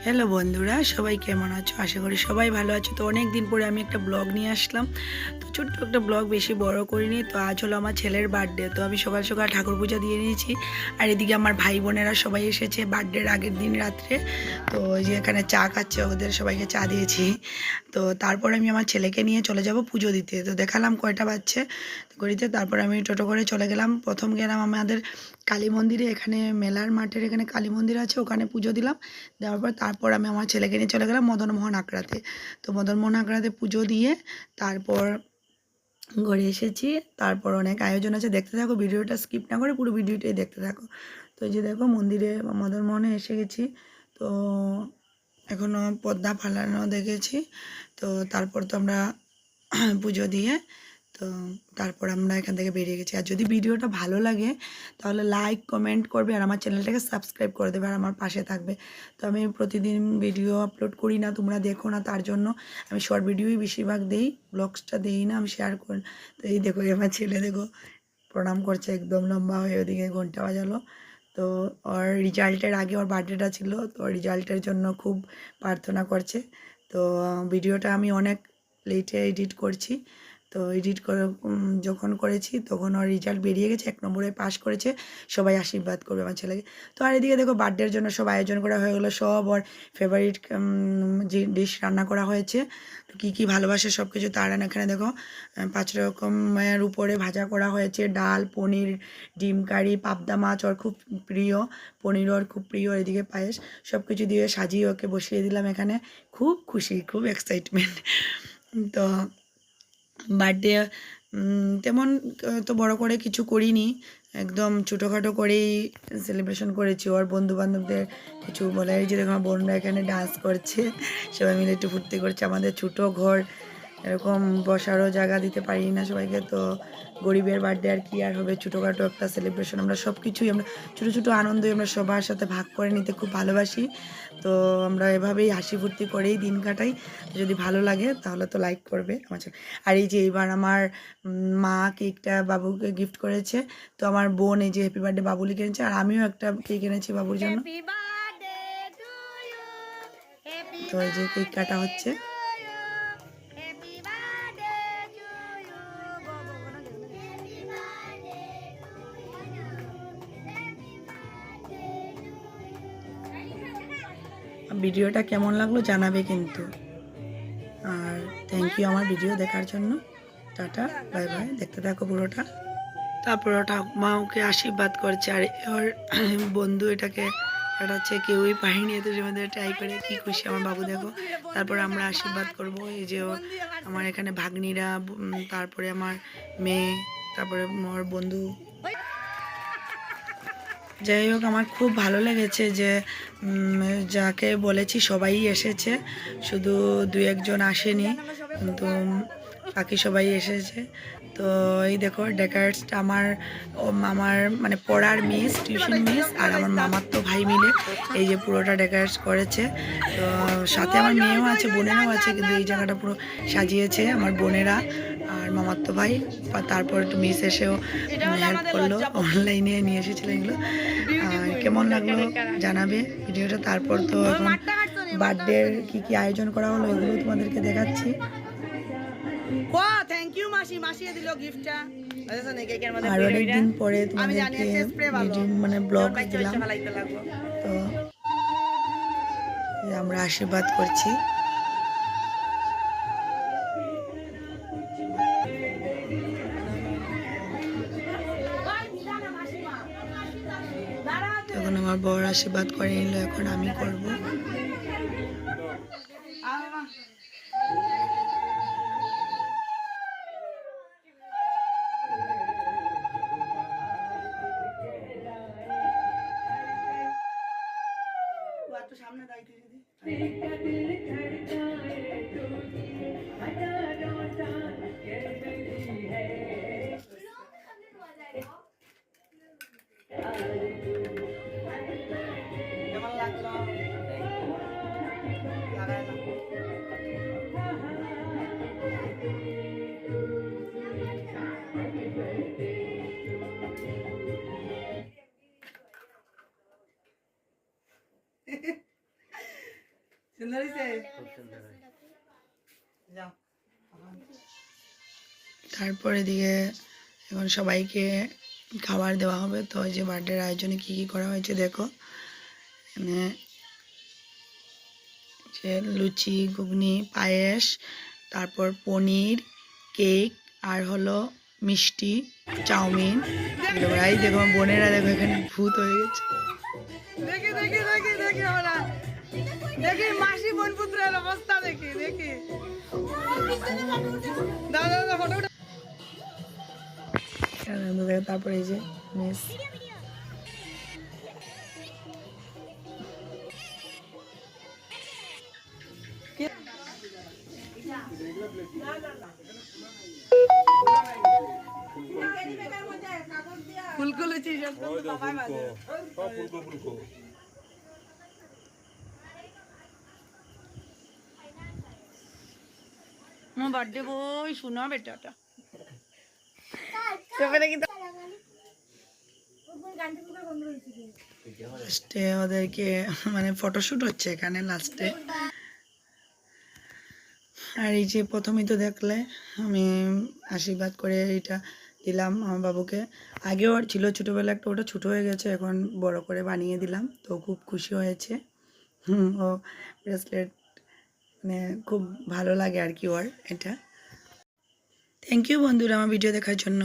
Hello বন্ধুরা, সবাই কেমন আছো? আশা করি সবাই ভালো আছো। তো অনেক দিন পরে আমি একটা ব্লগ নিয়ে আসলাম। তো ছোট্ট একটা ব্লগ, বেশি বড় করিনি। তো আজ হলো আমার ছেলের বার্থডে। তো আমি সকাল সকাল ঠাকুর পূজা দিয়ে নিয়েছি। আর এদিকে আমার ভাই বোনেরা সবাই এসেছে বার্থডের আগের দিন রাত্রে। তো ওই যে এখানে চা খাচ্ছে, ওদের সবাইকে চা দিয়েছি। তো তারপর আমি আমার ছেলেকে নিয়ে চলে যাব পুজো দিতে। তো দেখালাম কয়টা বাজছে ঘড়িতে। তারপর আমি টোটো করে চলে গেলাম। প্রথম গেলাম আমাদের কালী মন্দিরে, এখানে মেলার মাঠের এখানে কালী মন্দির আছে, ওখানে পুজো দিলাম। দেওয়ার পর তারপর আমি আমার ছেলেকে নিয়ে চলে গেলাম মদনমোহন আখড়াতে। তো মদনমোহন আখড়াতে পুজো দিয়ে তারপর ঘরে এসেছি। তারপর অনেক আয়োজন আছে, দেখতে থাকো, ভিডিওটা স্কিপ না করে পুরো ভিডিওটাই দেখতে থাকো। তো এই যে দেখো, মন্দিরে মদনমোহনে এসে গেছি। তো এখনও পদ্মা ফালানো দেখেছি। তো তারপর তো আমরা পুজো দিয়ে তো তারপর আমরা এখান থেকে বেরিয়ে গেছি। আর যদি ভিডিওটা ভালো লাগে তাহলে লাইক কমেন্ট করবে আর আমার চ্যানেলটাকে সাবস্ক্রাইব করে দেবে আর আমার পাশে থাকবে। তো আমি প্রতিদিন ভিডিও আপলোড করি না, তোমরা দেখো না, তার জন্য আমি শর্ট ভিডিওই বেশিরভাগ দিই, ব্লগসটা দিই না, আমি শেয়ার করি। তো এই দেখো, আমার ছেলে দেখো প্রণাম করছে একদম লম্বা হয়ে, ওদিকে ঘন্টা বাজালো। তো ওর রেজাল্টের আগে ওর বার্থডেটা ছিল, তো রেজাল্টের জন্য খুব প্রার্থনা করছে। তো ভিডিওটা আমি অনেক লেটে এডিট করছি। তো এডিট করে যখন করেছি তখন ওর রেজাল্ট বেরিয়ে গেছে, 1 নম্বরে পাস করেছে। সবাই আশীর্বাদ করবে আমার ছেলেকে। তো আর এদিকে দেখো, বার্থডের জন্য সব আয়োজন করা হয়ে গেলো, সব ওর ফেভারিট যে ডিশ রান্না করা হয়েছে। তো কী কী ভালোবাসে সব কিছু তার এখানে দেখো 5 রকমের উপরে ভাজা করা হয়েছে, ডাল, পনির, ডিম কারি, পাবদা মাছ ওর খুব প্রিয়, পনির ওর খুব প্রিয়। এদিকে পায়েস, সব কিছু দিয়ে সাজিয়ে ওকে বসিয়ে দিলাম এখানে। খুব খুশি, খুব এক্সাইটমেন্ট। তো বার্থডে তেমন তো বড় করে কিছু করিনি, একদম ছোটোখাটো করেই সেলিব্রেশন করেছি। ওর বন্ধুবান্ধবদের কিছু বলে, এই যে দেখো আমার বোনরা এখানে ডান্স করছে, সবাই মিলে একটু ফুর্তি করছে। আমাদের ছোটো ঘর, এরকম বসারও জায়গা দিতে পারি না সবাইকে। তো গরিবের বার্থডে আর কি আর হবে, ছোটোখাটো একটা সেলিব্রেশন। আমরা সব কিছুই, আমরা ছোটো ছোটো আনন্দই আমরা সবার সাথে ভাগ করে নিতে খুব ভালোবাসি। তো আমরা এভাবেই হাসি ফুর্তি করেই দিন কাটাই। যদি ভালো লাগে তাহলে তো লাইক করবে আমার চ্যানেল। আর এই যে এইবার আমার মা কেকটা বাবুকে গিফট করেছে। তো আমার বোন এই যে হ্যাপি বার্থডে বাবু লিখে এনেছে, আর আমিও একটা কেক এনেছি বাবুর জন্য। তো এই যে কেক কাটা হচ্ছে। ভিডিওটা কেমন লাগলো জানাবে কিন্তু। আর থ্যাংক ইউ আমার ভিডিও দেখার জন্য। টাটা, বাই বাই, দেখতে থাকো পুরোটা। তারপর ঠাকুমা ওকে আশীর্বাদ করছে, আর ওর বন্ধু এটাকে কাটাচ্ছে, কেউই পায়নি এত মধ্যে ট্রাই করে। কি খুশি আমার বাবু দেখো। তারপর আমরা আশীর্বাদ করব। এই যে আমার এখানে ভাগ্নিরা, তারপরে আমার মেয়ে, তারপরে আমার বন্ধু। যাই হোক, আমার খুব ভালো লেগেছে যে যাকে বলেছি সবাই এসেছে, শুধু 2-1 জন আসেনি, কিন্তু বাকি সবাই এসেছে। তো এই দেখো ডেকারেটসটা আমার মানে পড়ার মিস, টিউশন মিস আর আমার মামার তো ভাই মিলে এই যে পুরোটা ডেকারেটস করেছে। তো সাথে আমার মেয়েও আছে, বোনেরাও আছে, কিন্তু এই জায়গাটা পুরো সাজিয়েছে আমার বোনেরা আর মামার তো ভাই। তারপর একটু মিস এসেও হেল্প করলো, অনলাইনে নিয়ে এসেছিলো এগুলো। আর কেমন লাগলো জানাবে ভিডিওটা। তারপর তো এখন বার্থডের কী কী আয়োজন করা হলো এগুলো তোমাদেরকে দেখাচ্ছি। আর অনেকদিন পরে তোমাদেরকে মানে ব্লগ দিলাম। তো আমরা আশীর্বাদ করছি। তখন আমার বর আশীর্বাদ করে নিল, এখন আমি করব। সামনে দায়িত্ব কেমন লাগলো লাগাইলাম। সুন্দর হয়েছে? খুব সুন্দর হয়েছে। যাও। তারপরে দিকে এখন সবাইকে খাবার দেওয়া হবে। তো এই যে বার্থডের আয়োজনে কি কি করা হয়েছে দেখো, এখানে যে লুচি, ঘুগনি, পায়েস, তারপর পনির, কেক আর হলো মিষ্টি, চাউমিন। এই দেখো বোনেরা, দেখো এখানে ভূত হয়ে গেছে। দেখি দেখি দেখি দেখি আমরা দেখি মাসি বোন পুত্রের অবস্থা দেখি দেখি। দাদা দাদা ফটো উঠা। তারপরে এই যে মিস ফুলকো লুচি আমার বার্থডে বই শোনা বেটাটা লাস্টে ওদেরকে মানে ফটোশুট হচ্ছে এখানে লাস্টে। আর এই যে প্রথমেই তো দেখলে আমি আশীর্বাদ করে এটা দিলাম আমার বাবুকে। আগেও আর ছিল ছোটোবেলা একটা, ওটা ছোটো হয়ে গেছে, এখন বড় করে বানিয়ে দিলাম। তো খুব খুশি হয়েছে। ও ব্রেসলেট মানে খুব ভালো লাগে আর কি ওর এটা। থ্যাংক ইউ বন্ধুরা আমার ভিডিও দেখার জন্য।